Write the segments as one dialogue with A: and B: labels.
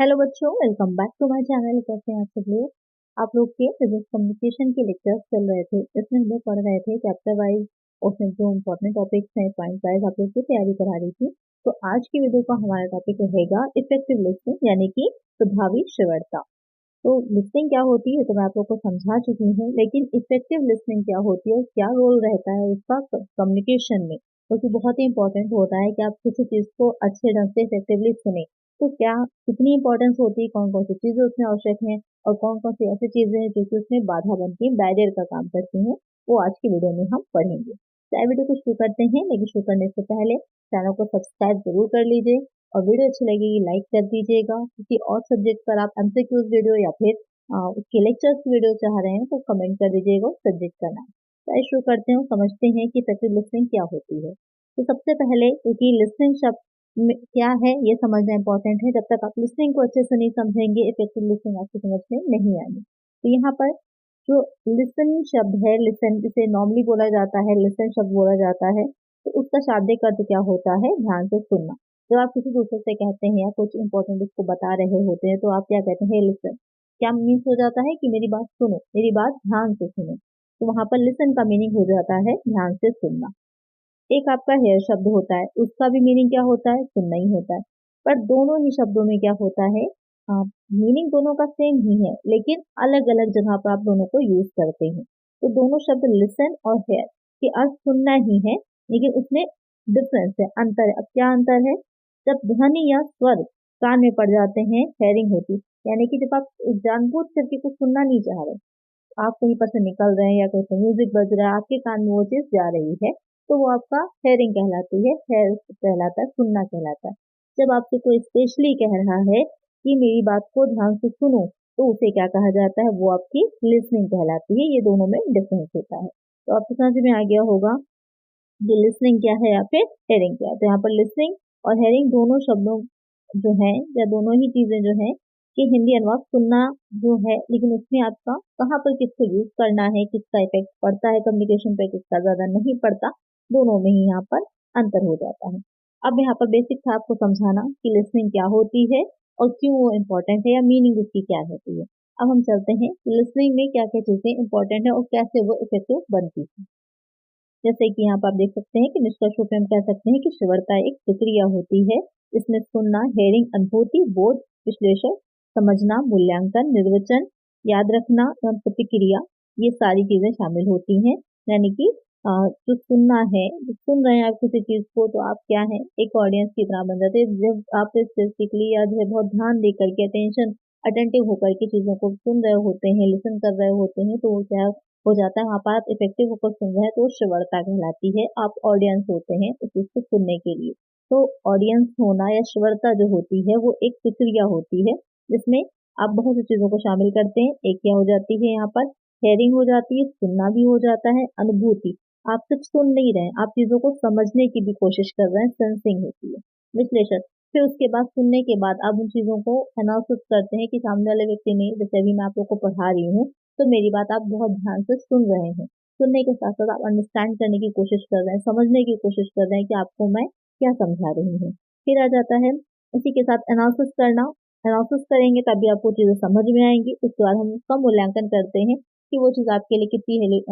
A: Hello बच्चों, welcome back to my channel. कैसे हैं आप सब लोग? आप लोग के बिजनेस कम्युनिकेशन के लेक्चर्स चल रहे थे, इसमें हम लोग पढ़ रहे थे चैप्टर वाइज। उसमें जो इम्पोर्टेंट टॉपिक्स हैं पॉइंट वाइज आप लोग की तैयारी करा रही थी। तो आज की वीडियो का हमारा टॉपिक रहेगा इफेक्टिव लिसनिंग, यानी कि प्रभावी श्रवणता। तो लिसनिंग क्या होती है तो मैं आप लोग को समझा चुकी हूँ, लेकिन इफेक्टिव लिसनिंग क्या होती है, क्या रोल रहता है उसका कम्युनिकेशन में, क्योंकि बहुत ही इंपॉर्टेंट होता है कि आप किसी चीज को अच्छे ढंग से इफेक्टिवली सुने। तो क्या कितनी इंपॉर्टेंस होती है, कौन कौन सी चीजें उसमें आवश्यक हैं और कौन कौन सी ऐसी चीजें हैं जो कि उसमें बाधा बनती है, बैरियर का काम करती हैं, वो आज की वीडियो में हम पढ़ेंगे। तो वीडियो को शुरू करते हैं, लेकिन शुरू करने से पहले चैनल को सब्सक्राइब जरूर कर लीजिए और वीडियो अच्छी लगेगी लाइक कर दीजिएगा। किसी और सब्जेक्ट पर आप एमसीक्यूज वीडियो या फिर उसके लेक्चर्स वीडियो चाह रहे हैं तो कमेंट कर दीजिएगा सब्जेक्ट का नाम। तो शुरू करते हैं, समझते हैं कि इफेक्टिव लिसनिंग क्या होती है। तो सबसे पहले, क्योंकि लिसनिंग शब्द क्या है ये समझना इंपॉर्टेंट है। जब तक आप लिसनिंग को अच्छे से नहीं समझेंगे, इफेक्टिव लिसनिंग आपकी समझ में नहीं आनी। तो यहाँ पर जो लिसन शब्द है, लिसन जिसे नॉर्मली बोला जाता है, लिसन शब्द बोला जाता है, तो उसका शाब्दिक अर्थ क्या होता है? ध्यान से सुनना। जब आप किसी दूसरे से कहते हैं या कुछ इंपॉर्टेंट उसको बता रहे होते हैं तो आप क्या कहते हैं? लिसन। क्या मीन्स हो जाता है कि मेरी बात सुनो, मेरी बात ध्यान से सुनो। तो वहां पर लिसन का मीनिंग हो जाता है ध्यान से सुनना। एक आपका हेयर शब्द होता है, उसका भी मीनिंग क्या होता है? सुनना ही होता है। पर दोनों ही शब्दों में क्या होता है, मीनिंग दोनों का सेम ही है, लेकिन अलग अलग जगह पर आप दोनों को यूज करते हैं। तो दोनों शब्द लिसन और हेयर के अर्थ सुनना ही है, लेकिन उसमें डिफरेंस है, अंतर है। अब क्या अंतर है? जब ध्वनि या स्वर कान में पड़ जाते हैं, हेयरिंग होती, यानी कि जब आप जानबूझ करके कुछ सुनना नहीं चाह रहे, आप कहीं पर से निकल रहे हैं या कहीं पर म्यूजिक बज रहा है, आपके कान में वो चीज जा रही है, तो वो आपका हेयरिंग कहलाती है, हेयर कहलाता है, सुनना कहलाता है। जब आपसे कोई स्पेशली कह रहा है कि मेरी बात को ध्यान से सुनो, तो उसे क्या कहा जाता है? वो आपकी लिसनिंग कहलाती है। ये दोनों में डिफरेंस होता है। तो आपको समझ में आ गया होगा कि लिसनिंग क्या है या फिर हेयरिंग क्या है। तो यहाँ पर लिसनिंग और हेयरिंग दोनों शब्दों जो है, या दोनों ही चीजें जो है कि हिंदी अनुवाद सुनना जो है, लेकिन उसमें आपका कहाँ पर किसको यूज करना है, किसका इफेक्ट पड़ता है कम्युनिकेशन पे, किसका ज्यादा नहीं पड़ता, दोनों में ही यहाँ पर अंतर हो जाता है। अब यहाँ पर बेसिक था आपको समझाना कि लिसनिंग क्या होती है और क्यों वो इम्पोर्टेंट है, या मीनिंग उसकी क्या होती है। अब हम चलते हैं लिसनिंग में क्या क्या चीजें इंपॉर्टेंट है और कैसे वो इफेक्टिव बनती है। जैसे कि यहाँ पर आप देख सकते हैं कि निष्कर्ष रूप में हम कह सकते हैं कि श्रवणता एक प्रक्रिया होती है। इसमें सुनना, हेयरिंग, अनुभूति, बोध, विश्लेषण, समझना, मूल्यांकन, निर्वचन, याद रखना एवं प्रतिक्रिया, ये सारी चीजें शामिल होती हैं। यानी कि जो सुनना है, जो सुन रहे हैं आप किसी चीज को, तो आप क्या है, एक ऑडियंस की तरह बन जाते हैं। जब आप स्पेसिफिकली या जो है बहुत ध्यान दे करके, अटेंशन अटेंटिव होकर के चीजों को सुन रहे होते हैं, लिसन कर रहे होते हैं, तो वो क्या हो जाता है, वहां पर आप इफेक्टिव होकर सुन रहे हैं, तो श्रवणता कहलाती है। आप ऑडियंस होते हैं उस चीज को सुनने के लिए। तो ऑडियंस होना या श्रवणता जो होती है वो एक प्रक्रिया होती है, जिसमें आप बहुत सी चीजों को शामिल करते हैं। एक क्या हो जाती है यहाँ पर? हेयरिंग हो जाती है, सुनना भी हो जाता है। अनुभूति, आप सिर्फ सुन नहीं रहे, आप चीजों को समझने की भी कोशिश कर रहे हैं, सेंसिंग होती है। विश्लेषण, फिर उसके बाद सुनने के बाद आप उन चीजों को एनालिसिस करते हैं कि सामने वाले व्यक्ति ने, जैसे अभी मैं आप लोग को पढ़ा रही हूँ, तो मेरी बात आप बहुत ध्यान से सुन रहे हैं। सुनने के साथ साथ आप अंडरस्टैंड करने की कोशिश कर रहे हैं, समझने की कोशिश कर रहे हैं कि आपको मैं क्या समझा रही हूँ। फिर आ जाता है उसी के साथ एनालिसिस करना। एनालिसिस करेंगे तभी आपको चीजें समझ में आएंगी। उसके बाद हम उसका मूल्यांकन करते हैं कि वो चीज आपके लिए कितनी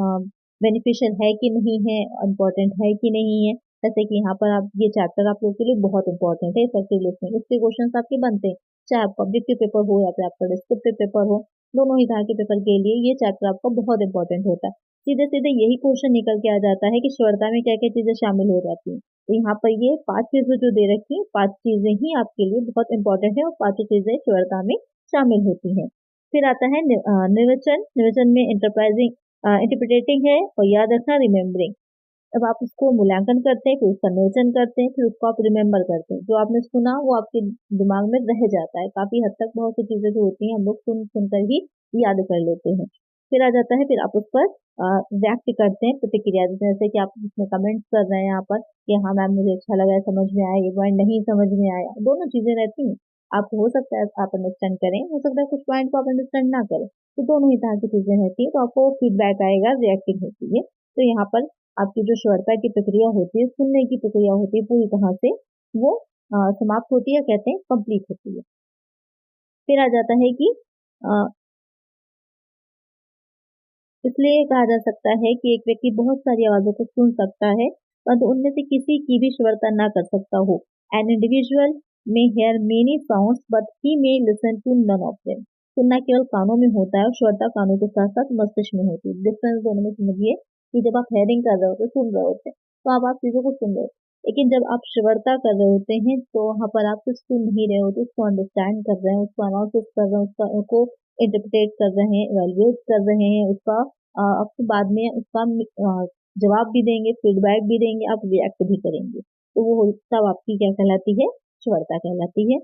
A: बेनिफिशियल है कि नहीं है, इम्पोर्टेंट है कि नहीं है। जैसे कि यहाँ पर आप, ये चैप्टर आप लोगों के लिए बहुत इंपॉर्टेंट है, इफेक्टिव लिसनिंग। इसके क्वेश्चन आपके बनते हैं, चाहे आपका ऑब्जेक्टिव पेपर हो या फिर आपका डिस्क्रिप्टिव पेपर हो, दोनों ही तरह के पेपर के लिए ये चैप्टर आपका बहुत इंपॉर्टेंट होता है। सीधे सीधे यही क्वेश्चन निकल के आ जाता है कि श्रवणता में क्या क्या चीजें शामिल हो जाती हैं। तो यहाँ पर ये 5 चीजें जो दे रखी है, 5 चीजें ही आपके लिए बहुत इंपॉर्टेंट है और 5 चीजें श्रवणता में शामिल होती हैं। फिर आता है निर्वचन। निर्वचन में इंटरप्राइजिंग, इंटरप्रिटेटिंग है, और याद रखना, रिमेम्बरिंग। अब आप उसको मूल्यांकन करते हैं, फिर उसका निर्वचन करते हैं, फिर उसको आप रिमेम्बर करते हैं। जो आपने सुना वो आपके दिमाग में रह जाता है। काफी हद तक बहुत सी चीजें जो होती हैं हम लोग सुन सुनकर ही याद कर लेते हैं। फिर आ जाता है, फिर आप उस पर रिएक्ट करते हैं, प्रतिक्रिया देते हैं। जैसे कि आप उसमें कमेंट्स कर रहे हैं यहाँ पर कि हाँ मैम मुझे अच्छा लगा, समझ में आया, ये पॉइंट नहीं समझ में आया, दोनों चीजें रहती हैं। आप हो सकता है आप अंडरस्टैंड करें, हो सकता है कुछ पॉइंट को आप अंडरस्टैंड ना करें, तो दोनों ही तरह की चीजें रहती है। तो आपको फीडबैक आएगा, रिएक्टिंग होती है। तो यहाँ पर आपकी जो श्रवणता की प्रक्रिया होती है, सुनने की प्रक्रिया होती है, पूरी तरह से वो समाप्त होती है, कहते हैं कंप्लीट होती है। फिर आ जाता है कि इसलिए कहा जा सकता है कि एक व्यक्ति बहुत सारी आवाजों को सुन सकता है परंतु उनमें से किसी की भी श्रवणता ना कर सकता हो। An individual may hear many sounds but he may listen to none of them. सुनना केवल कानों में होता है और श्रवणता कानों के साथ साथ मस्तिष्क में होती है। डिफरेंस दोनों में समझिए कि जब आप हेयरिंग कर रहे होते सुन रहे होते हैं तो आप चीजों को सुन रहे होते, लेकिन जब आप श्रवणता कर रहे होते हैं तो वहां पर आप सिर्फ सुन नहीं रहे होते, उसको अंडरस्टैंड कर रहे हैं, उसको अनाउंस कर रहे हैं, उसको इंटरप्रेट कर रहे हैं, इवेल्युएट कर रहे हैं, उसका आपको बाद में उसका जवाब भी देंगे, फीडबैक भी देंगे, आप रिएक्ट भी करेंगे। तो वो तब आपकी क्या कहलाती है? श्रवणता कहलाती है।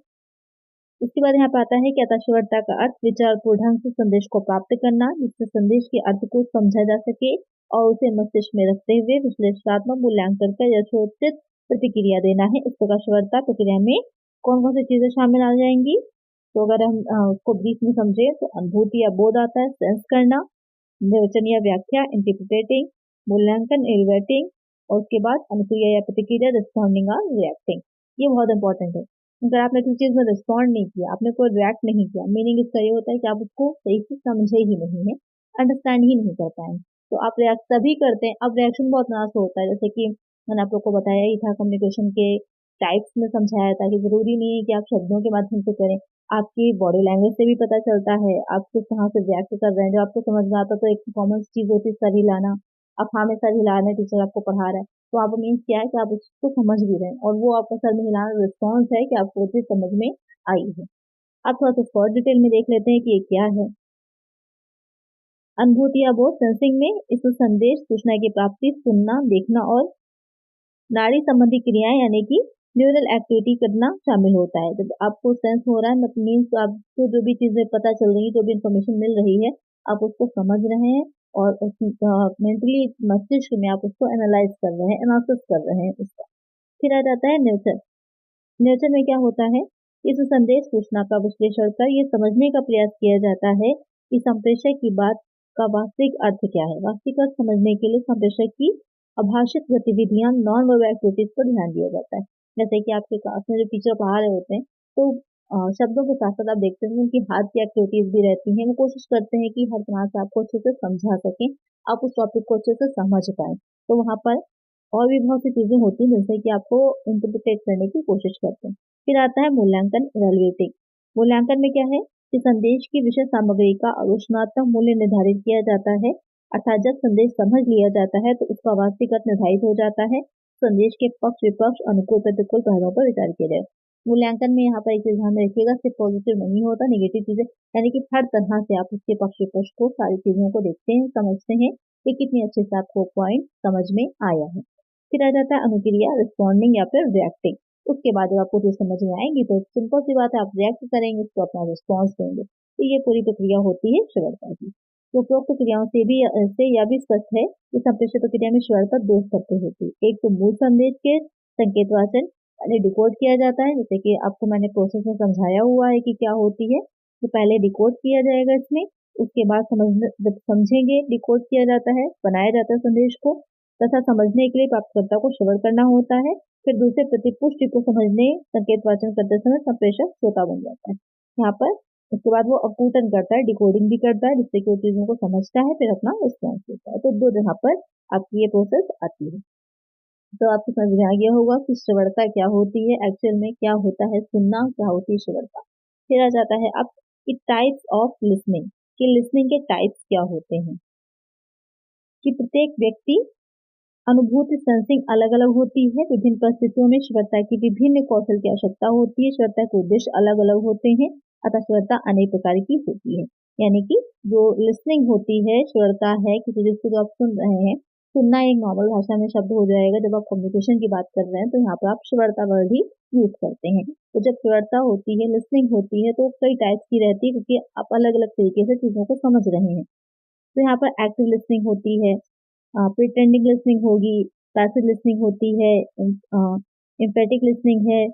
A: उसके बाद यहाँ पे आता है कि अतःश्रवणता का अर्थ विचारपूर्ण ढंग से संदेश को प्राप्त करना, जिससे संदेश के अर्थ को समझा जा सके और उसे मस्तिष्क में रखते हुए विश्लेषणात्मक मूल्यांकन कर यथोचित प्रतिक्रिया देना है। इस प्रकार श्रवणता प्रक्रिया में कौन कौन सी चीजें शामिल आ जाएंगी? तो अगर हम उसको ब्रीफ में समझे तो अनुभूति या बोध आता है, सेंस करना, निर्वचन या व्याख्या इंटरप्रिटेटिंग, मूल्यांकन इवैल्यूएटिंग, और उसके बाद अनुक्रिया या प्रतिक्रिया रिस्पॉन्डिंग और रिएक्टिंग। ये बहुत इंपॉर्टेंट है। अगर आपने किसी चीज में रिस्पॉन्ड नहीं किया, आपने कोई रिएक्ट नहीं किया, मीनिंग इसका ये होता है कि आप उसको सही से समझे ही नहीं है, अंडरस्टैंड ही नहीं कर पाए। तो आप रिएक्ट तभी करते हैं। अब रिएक्शन बहुत नाश होता है, जैसे कि मैंने आप लोग को बताया ही था, कम्युनिकेशन के टाइप्स में समझाया था कि जरूरी नहीं है कि आप शब्दों के माध्यम से करें, आपकी बॉडी लैंग्वेज से भी पता चलता है आप किस तरह से रिएक्ट कर रहे हैं। जब आपको समझ में आता तो एक कॉमन चीज होती है सर हिलाना, आप हाँ में सर हिला रहे हैं, टीचर आपको पढ़ा रहा है तो आप मीन्स क्या है कि आप उसको समझ भी रहे हैं और वो आपका सर में हिलाना रिस्पॉन्स है कि आपको चीज समझ में आई है। अब थोड़ा सा और डिटेल में देख लेते हैं कि ये क्या है। अनुभूति या बोध सेंसिंग में इस संदेश सूचना की प्राप्ति, सुनना, देखना और नाड़ी संबंधी क्रियाएं यानी कि न्यूरल एक्टिविटी करना शामिल होता है। जब आपको सेंस हो रहा है मतलब मीन्स आपको जो भी चीजें पता चल रही है, जो भी इंफॉर्मेशन मिल रही है, आप उसको समझ रहे हैं और मेंटली मस्तिष्क में आप उसको एनालाइज कर रहे हैं, एनालिसिस कर रहे हैं उसका। फिर आ जाता है नेचर। नेचर में क्या होता है? इस संदेश सूचना का विश्लेषण कर ये समझने का प्रयास किया जाता है कि संप्रेषक की बात का वास्तविक अर्थ क्या है। वास्तविक अर्थ समझने के लिए संप्रेषक की अभाषित गतिविधियां, नॉन वर्बल एक्टिविटीज पर ध्यान दिया जाता है। जैसे कि आपके क्लास में जो टीचर पढ़ा रहे होते हैं तो शब्दों के साथ साथ आप देखते हैं उनकी हाथ की एक्टिविटीज भी रहती हैं। वो कोशिश करते हैं कि हर तरह से आपको अच्छे से समझा सकें, आप उस टॉपिक को अच्छे से समझ पाए। तो वहां पर और भी बहुत सी चीजें होती हैं जिनसे कि आपको इंटरप्रिटेट करने की कोशिश करते हैं। फिर आता है मूल्यांकन, इवैल्यूएटिंग। मूल्यांकन में क्या है कि संदेश की विषय सामग्री का आलोचनात्मक मूल्य निर्धारित किया जाता है, अर्थात जब संदेश समझ लिया जाता है तो उसका वास्तविक अर्थ निर्धारित हो जाता है। संदेश के पक्ष विपक्ष, अनुकूल प्रतिकूल पहलुओं पर विचार किया जाए। मूल्यांकन में यहाँ पर एक चीज ध्यान में रखिएगा, सिर्फ पॉजिटिव नहीं होता, नेगेटिव चीजें यानी कि हर तरह से आप उसके पक्ष विपक्ष को सारी चीजों को देखते हैं, समझते हैं कि कितनी अच्छे से आपको पॉइंट समझ में आया है। फिर आ जाता है अनुक्रिया, रिस्पॉन्डिंग या फिर रिएक्टिंग। उसके बाद जब आपको चीज समझ में आएगी तो सिंपल सी बात है, आप रिएक्ट करेंगे, उसको अपना रिस्पॉन्स देंगे। तो ये पूरी प्रक्रिया होती है श्रवणता की। तो उपरोक्त क्रियाओं से भी से यह भी स्पष्ट है कि संप्रेषित प्रक्रिया में श्रवणता दो स्तर पे होती है। एक तो मूल संदेश के संकेत वाचन यानी डिकोड किया जाता है, जैसे कि आपको मैंने प्रोसेस में समझाया हुआ है कि क्या होती है। तो पहले डिकोड किया जाएगा इसमें, उसके बाद जब समझेंगे डिकोड किया जाता है, बनाया जाता है संदेश को, तथा समझने के लिए प्राप्तकर्ता को श्रवण करना होता है। फिर दूसरे प्रतिपुष्टि को समझने संकेत वाचन करते समय संप्रेषक श्रोता बन जाता है यहाँ पर। उसके बाद वो अपूटन करता है, डिकोडिंग भी करता है, जिससे कि वो चीजों को समझता है, फिर अपना रिस्पॉन्स देता है। तो दो जगह पर आपकी ये प्रोसेस आती है। तो आपको समझ में आ गया होगा कि श्रवणता क्या होती है, एक्चुअल में क्या होता है सुनना, क्या होती है श्रवणता। फिर आ जाता है अब कि टाइप्स ऑफ लिसनिंग, कि लिसनिंग के टाइप्स क्या होते हैं। कि प्रत्येक व्यक्ति अनुभूति सेंसिंग अलग अलग होती है। विभिन्न परिस्थितियों में श्रवणता की विभिन्न कौशल की आवश्यकता होती है। श्रवणता के उद्देश्य अलग अलग होते हैं, अतः श्रवणता अनेक प्रकार की होती है। यानी कि जो लिसनिंग होती है, श्रवणता है किसी चीज को जो आप सुन रहे हैं। सुनना एक नॉर्मल भाषा में शब्द हो जाएगा, जब आप कम्युनिकेशन की बात कर रहे हैं तो यहाँ पर आप श्रवणता वर्ड ही यूज करते हैं। तो जब श्रवणता होती है, लिसनिंग होती है, तो कई टाइप्स की रहती है क्योंकि आप अलग अलग तरीके से चीजों को समझ रहे हैं। तो यहाँ पर एक्टिव लिसनिंग होती है, प्रिटेंडिंग लिसनिंग होगी, पैसिव लिसनिंग होती है, एम्पैथिक लिसनिंग है,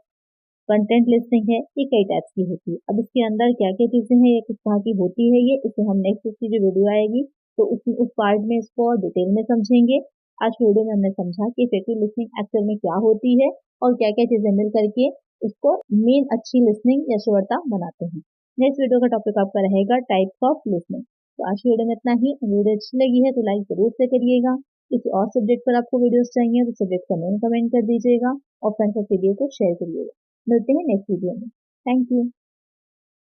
A: कंटेंट लिसनिंग है। ये कई टाइप्स की होती है। अब इसके अंदर क्या क्या चीजें हैं, ये किस तरह की होती है, ये इसे हम नेक्स्ट इसकी जो वीडियो आएगी तो उस पार्ट में इसको और डिटेल में समझेंगे। आज वीडियो में हमने समझा कि इफेक्टिव लिसनिंग एक्चुअल में क्या होती है और क्या क्या चीजें मिल करके उसको मेन अच्छी लिसनिंग या श्रवणता बनाते हैं। नेक्स्ट वीडियो का टॉपिक आपका रहेगा टाइप्स ऑफ लिसनिंग। तो आज की वीडियो में इतना ही। वीडियो अच्छी लगी है तो लाइक जरूर से करिएगा। किसी और सब्जेक्ट पर आपको वीडियोस चाहिए तो सब्जेक्ट का नेम कमेंट कर दीजिएगा और फ्रेंड्स और वीडियो को शेयर करिएगा। मिलते हैं नेक्स्ट वीडियो में। Thank you.